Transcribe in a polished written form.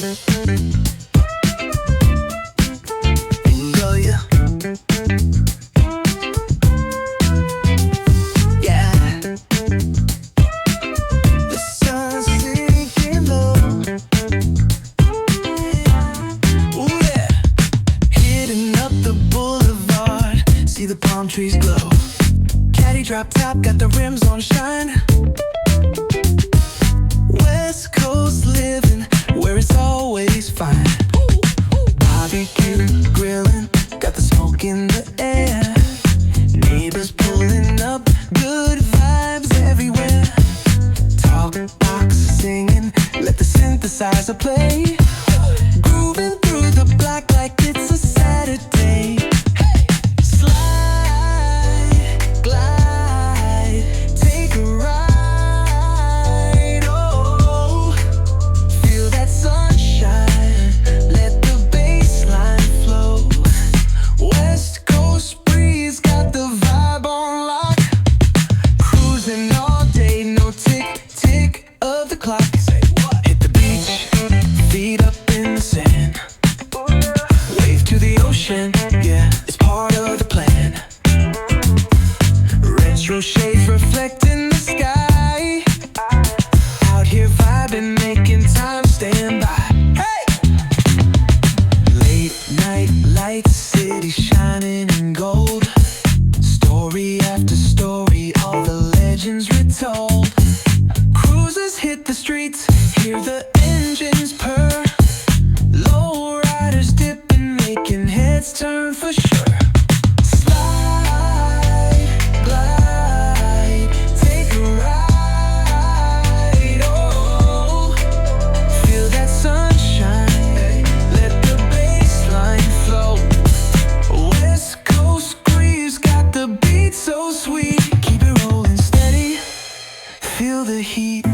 Go, yeah. Yeah. The sun's sinking low. Ooh, yeah. Hitting up the boulevard, see the palm trees glow. Caddy drop top, got the rims on shine. West Coast living, where it's always fine. Barbecue grilling, got the smoke in the air. Neighbors pulling up, good vibes everywhere. Talk box singing, let the synthesizer play. Grooving through the block like it's a Saturday. Slide, glide, take a ride. Oh, feel that sunshine, let the bass line flow. West Coast breeze, got the vibe on lock. Cruising all day, no tick, tick of the clock. Hit the beach, feet up in the sand. Wave to the ocean, yeah, it's part of the plan. Retro shades reflecting the sky. Out here vibing, making time stand by. Hey! Late night lights, city shining in gold. Story after story, all the legends retold. Cruisers hit the streets, hear the engines purr. Low riders dipping, making heads turn for sure. Slide, glide, take a ride. Oh, feel that sunshine, let the bass line flow. West Coast grooves, got the beat so sweet. Keep it rolling steady, feel the heat.